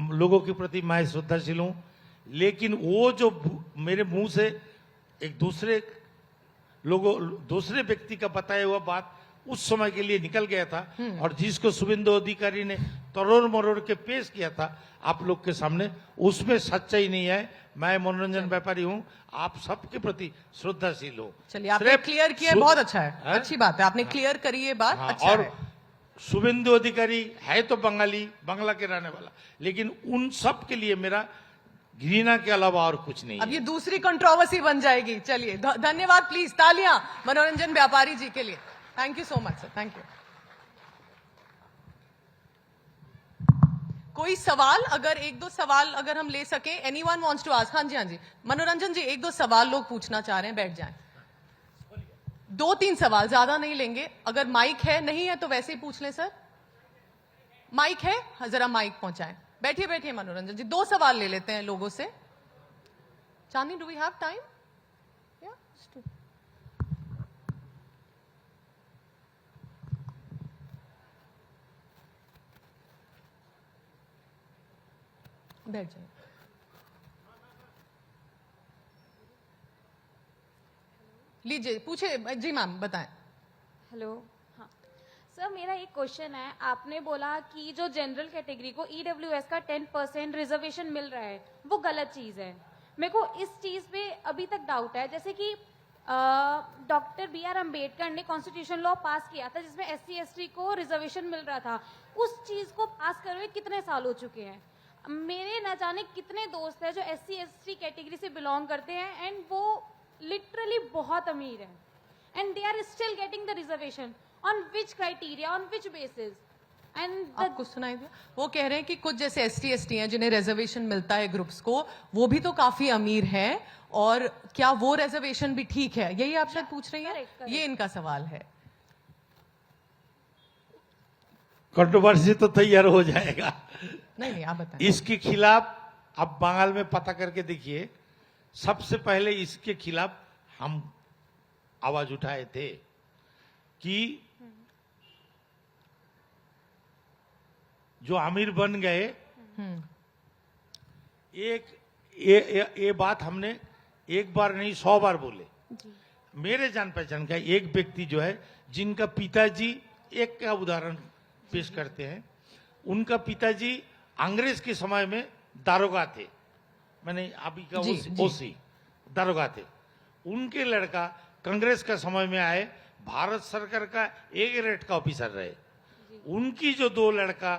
लोगों के प्रति मैं श्रद्धाशील हूं, लेकिन वो जो मेरे मुंह से एक दूसरे व्यक्ति का बताया हुआ बात उस समय के लिए निकल गया था, और जिसको शुभेंदु अधिकारी ने तरोड़ मरोड़ के पेश किया था आप लोग के सामने, उसमें सच्चाई नहीं है। मैं मनोरंजन व्यापारी हूं, आप सबके प्रति श्रद्धाशील हूं। चलिए, आपने क्लियर किया, बहुत अच्छा है, अच्छी बात है, आपने क्लियर करी ये बात। अच्छा और है। शुभेंदु अधिकारी है तो बंगाली, बांग्ला के रहने वाला, लेकिन उन सब के लिए मेरा घृणा के अलावा और कुछ नहीं। अब ये दूसरी कंट्रोवर्सी बन जाएगी। चलिए, धन्यवाद। प्लीज तालियां मनोरंजन व्यापारी जी के लिए। Thank you so much sir, thank you. कोई सवाल, अगर एक दो सवाल अगर हम ले सके, एनीवन वांट्स टू आस्क? हाँ जी, हाँ जी, मनोरंजन जी, एक दो सवाल लोग पूछना चाह रहे हैं, बैठ जाएं। 2-3 सवाल, ज्यादा नहीं लेंगे। अगर माइक है, नहीं है तो वैसे ही पूछ लें सर। माइक है? हाँ, जरा माइक पहुंचाएं। बैठिए बैठिए मनोरंजन जी, 2 सवाल ले लेते हैं लोगों से। चांदनी, डू वी हैव टाइम? बैठ जाइए। लीजिए, पूछे जी मैम, बताएं। हेलो। हाँ सर, मेरा एक क्वेश्चन है। आपने बोला कि जो जनरल कैटेगरी को ईडब्ल्यूएस का 10% रिजर्वेशन मिल रहा है वो गलत चीज है। मेरे को इस चीज पे अभी तक डाउट है। जैसे कि डॉक्टर बी.आर. अम्बेडकर ने कॉन्स्टिट्यूशन लॉ पास किया था जिसमें एससी एसटी को रिजर्वेशन मिल रहा था। उस चीज को पास करे हुए कितने साल हो चुके हैं? मेरे न जाने कितने दोस्त हैं जो एससी एसटी कैटेगरी से बिलोंग करते हैं एंड वो लिटरली बहुत अमीर हैं and they are still getting the reservation on which criteria, on which basis? And आपको सुनाई दिया? वो कह रहे हैं कि कुछ जैसे एसटी एसटी हैं जिन्हें रिजर्वेशन मिलता है ग्रुप्स को, वो भी तो काफी अमीर हैं, और क्या वो रिजर्वेशन भी ठीक है? यही आप शायद पूछ रही हैं। Correct. ये इनका सवाल है। कंट्रोवर्सी तो तैयार हो जाएगा। नहीं, आप बताएं। इसके खिलाफ आप बंगाल में पता करके देखिए, सबसे पहले इसके खिलाफ हम आवाज उठाए थे कि जो अमीर बन गए, ये बात हमने एक बार नहीं 100 बार बोले। मेरे जान पहचान का एक व्यक्ति जो है, जिनका पिताजी, एक का उदाहरण पेश करते हैं, उनका पिताजी अंग्रेज के समय में दारोगा थे, मैंने अभी का ओसी दारोगा थे। उनके लड़का कांग्रेस का समय में आए, भारत सरकार का एक रेट का ऑफिसर रहे। उनकी जो 2 लड़का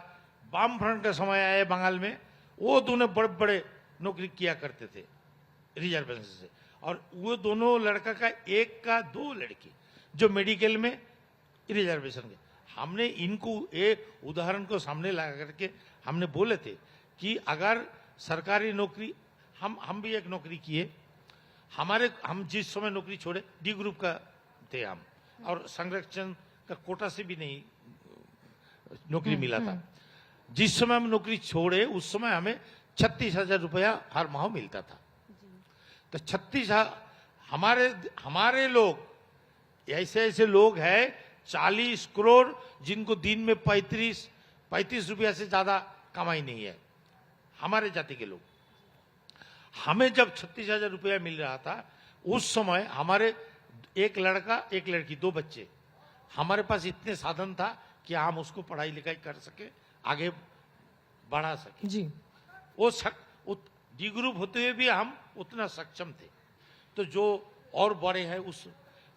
वाम फ्रंट का समय आए बंगाल में, वो दोनों बड़े बड़े नौकरी किया करते थे रिजर्वेशन से। और वो दोनों लड़का का एक का 2 लड़की जो मेडिकल में रिजर्वेशन के। हमने इनको एक उदाहरण को सामने लगा करके हमने बोले थे कि अगर सरकारी नौकरी, हम भी एक नौकरी किए, हम जिस समय नौकरी छोड़े, डी ग्रुप का थे हम, और संरक्षण का कोटा से भी नहीं नौकरी मिला था। जिस समय हम नौकरी छोड़े उस समय हमें 36,000 रुपया हर माह मिलता था। तो 36,000 हमारे लोग ऐसे लोग हैं 40 करोड़ जिनको दिन में 35 रुपया से ज्यादा कमाई नहीं है, हमारे जाति के लोग। हमें जब 36,000 रुपया मिल रहा था उस समय हमारे एक लड़का एक लड़की 2 बच्चे, हमारे पास इतने साधन था कि हम उसको पढ़ाई लिखाई कर सके, आगे बढ़ा सके जी। वो डी ग्रुप होते हुए भी हम उतना सक्षम थे। तो जो और बड़े हैं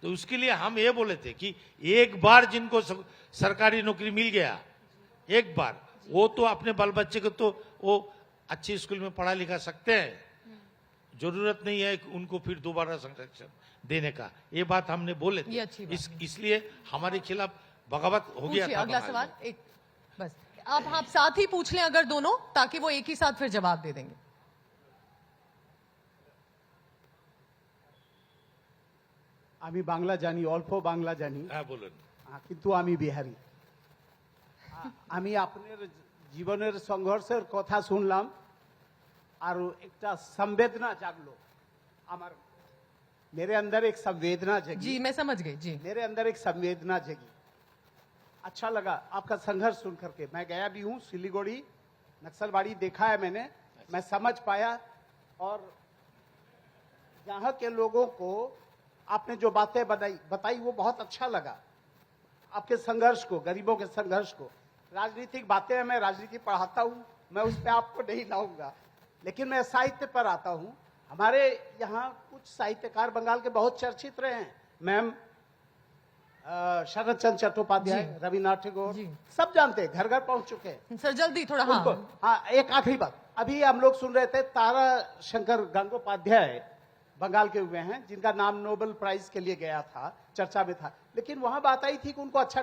तो उसके लिए हम ये बोले थे कि एक बार जिनको सरकारी नौकरी मिल गया, एक बार, वो तो अपने बाल बच्चे को तो वो अच्छे स्कूल में पढ़ा लिखा सकते हैं, जरूरत नहीं है उनको फिर दोबारा संरक्षण देने का। ये बात हमने बोले थे। इसलिए हमारे खिलाफ बगावत हो गया था। अगला सवाल एक बस आप साथ ही पूछ लें अगर दोनों, ताकि वो एक ही साथ फिर जवाब दे देंगे। আমি বাংলা জানি, অল্প বাংলা জানি। হ্যাঁ বলুন। কিন্তু আমি বিহারি। আমি আপনার জীবনের সংঘর্ষের কথা শুনলাম আর একটা संवेदना জাগলো আমার, मेरे अंदर एक संवेदना जगी। जी मैं समझ गई जी। मेरे अंदर एक संवेदना जगी। अच्छा लगा आपका संघर्ष सुन करके। मैं गया भी हूँ सिलीगुड़ी, नक्सलबाड़ी देखा है मैंने, मैं समझ पाया। और यहाँ के लोगों को आपने जो बातें बताई वो बहुत अच्छा लगा। आपके संघर्ष को, गरीबों के संघर्ष को। राजनीतिक बातें मैं राजनीति पढ़ाता हूँ, मैं उस पर आपको नहीं लाऊंगा, लेकिन मैं साहित्य पर आता हूँ। हमारे यहाँ कुछ साहित्यकार बंगाल के बहुत चर्चित रहे हैं। मैम शरद चंद्र चट्टोपाध्याय, रविन्द्रनाथ टैगोर, सब जानते हैं, घर घर पहुंच चुके हैं। सर जल्दी थोड़ा। हाँ, एक आखिरी बात, अभी हम लोग सुन रहे थे तारा शंकर गंगोपाध्याय बंगाल के हुए हैं, जिनका नाम नोबेल प्राइज के लिए गया था, चर्चा में था। लेकिन वहां बात आई थी कि उनको अच्छा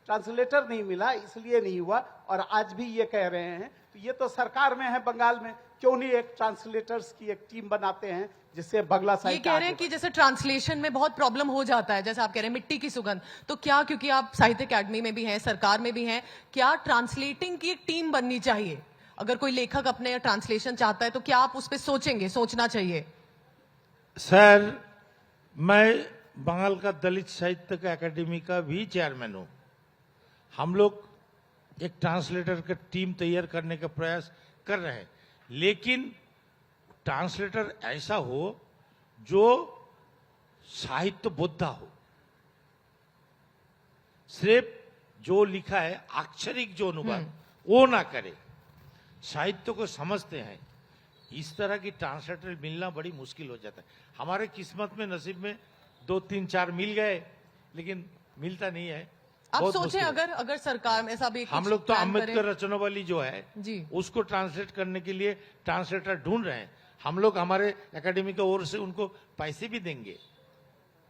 ट्रांसलेटर नहीं मिला, इसलिए नहीं हुआ। और आज भी ये कह रहे हैं, तो ये तो सरकार में है बंगाल में, क्यों नहीं एक ट्रांसलेटर्स की एक टीम बनाते हैं जिससे बगला ये साहित्य कह रहे हैं आगे कि जैसे ट्रांसलेशन में बहुत प्रॉब्लम हो जाता है, जैसे आप कह रहे हैं मिट्टी की सुगंध, तो क्या, क्योंकि आप साहित्य अकादमी में भी हैं, सरकार में भी हैं, क्या ट्रांसलेटिंग की एक टीम बननी चाहिए? अगर कोई लेखक अपने ट्रांसलेशन चाहता है तो क्या आप उस पर सोचेंगे, सोचना चाहिए? सर, मैं बंगाल का दलित साहित्य का अकादमी का भी चेयरमैन हूं। हम लोग एक ट्रांसलेटर का टीम तैयार करने का प्रयास कर रहे हैं, लेकिन ट्रांसलेटर ऐसा हो जो साहित्य बोधा हो। सिर्फ जो लिखा है अक्षरिक जो अनुवाद वो ना करे, साहित्य को समझते हैं। इस तरह की ट्रांसलेटर मिलना बड़ी मुश्किल हो जाता है। हमारे किस्मत में, नसीब में 2, 3, 4 मिल गए, लेकिन मिलता नहीं है। आप बहुत सोचें मुश्किल है। अगर सरकार में ऐसा भी हम कुछ लोग तो plan अम्बेडकर करें। रचनावली जो है जी। उसको ट्रांसलेट करने के लिए ट्रांसलेटर ढूंढ रहे हैं। हम लोग हमारे एकेडमी की ओर से उनको पैसे भी देंगे।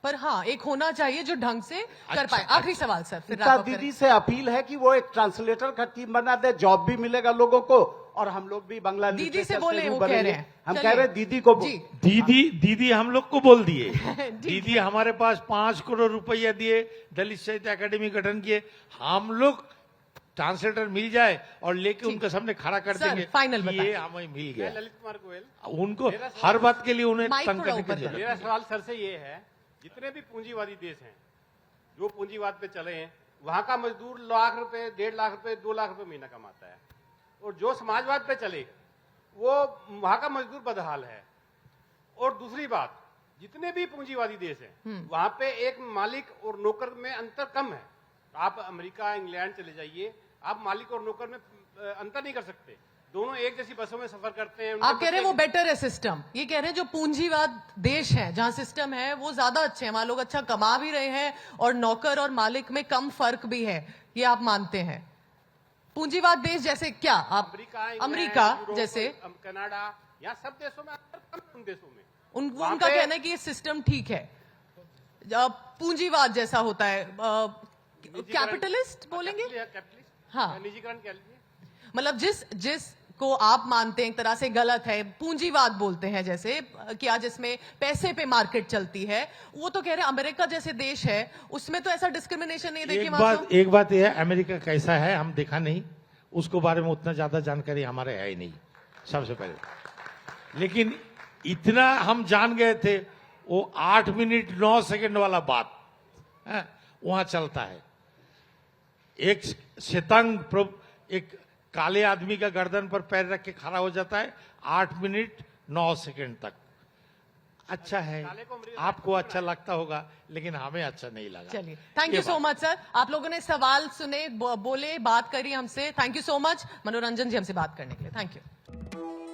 पर हाँ, एक होना चाहिए जो ढंग से कर अच्छा, पाए। आखिरी सवाल सर, फिर गीता wrap up करें। दीदी से अपील है कि वो एक ट्रांसलेटर का टीम बना दे, जॉब भी मिलेगा लोगों को और हम लोग भी बांग्ला दीदी लिटरेचर से बोले, वो कह बनेंगे। रहे हैं। हम चलिए। कह रहे हैं दीदी को जी। दीदी हम लोग को बोल दिए। ठीक दीदी हमारे पास 5 करोड़ रुपया दिए, दलित साहित्य अकादमी गठन किए। हम लोग ट्रांसलेटर मिल जाए और लेके उनके सामने खड़ा कर सर, देंगे फाइनल कि ये बताएं। हमें मिल गया। ललित कुमार गोयल, उनको हर बात के लिए उन्हें माइक तंग थोड़ा करने की ऊपर जरूरत मेरा नहीं। सवाल सर से ये है, जितने भी पूंजीवादी देश हैं, जो पूंजीवाद पे चले हैं, वहां का मजदूर लाख रुपए, 1.5 लाख रुपए, 2 लाख रुपए महीना कमाता है, और जो समाजवाद पे चले वो वहां का मजदूर बदहाल है। और दूसरी बात, जितने भी पूंजीवादी देश हैं वहां पे एक मालिक और नौकर में अंतर कम है। आप अमेरिका, इंग्लैंड चले जाइए, आप मालिक और नौकर में अंतर नहीं कर सकते। दोनों एक जैसी बसों में सफर करते हैं। आप कह रहे हैं वो बेटर है सिस्टम, ये कह रहे हैं जो पूंजीवाद देश है जहां सिस्टम है वो ज्यादा अच्छे हैं, वहां लोग अच्छा कमा भी रहे हैं और नौकर और मालिक में कम फर्क भी है, ये आप मानते हैं? पूंजीवाद देश जैसे क्या? आप अमेरिका यूरोप, जैसे कनाडा, यहाँ सब देशों में अंतर कम है। उन देशों में उनका वहां पे- कहना है कि ये सिस्टम ठीक है, पूंजीवाद जैसा होता है, कैपिटलिस्ट बोलेंगे, कैपिटलिस्ट, हाँ। निजीकरण कह लीजिए। मतलब जिसको आप मानते हैं एक तरह से गलत है, पूंजीवाद बोलते हैं जैसे, क्या जिसमें पैसे पे मार्केट चलती है, वो तो कह रहे हैं अमेरिका जैसे देश है उसमें तो ऐसा डिस्क्रिमिनेशन नहीं देखिए वहां तो। एक बात यह है, अमेरिका कैसा है हम देखा नहीं, उसको बारे में उतना ज्यादा जानकारी हमारे है ही नहीं सबसे पहले। लेकिन इतना हम जान गए थे, वो 8 मिनट 9 सेकंड वाला बात वहां चलता है। एक श्वेतांग एक काले आदमी का गर्दन पर पैर रख के खड़ा हो जाता है 8 मिनट 9 सेकंड तक। अच्छा है, आपको अच्छा लगता होगा, लेकिन हमें अच्छा नहीं लगा। चलिए, thank you so much sir, आप लोगों ने सवाल सुने, बोले, बात करी हमसे। थैंक यू सो मच मनोरंजन जी हमसे बात करने के लिए, थैंक यू।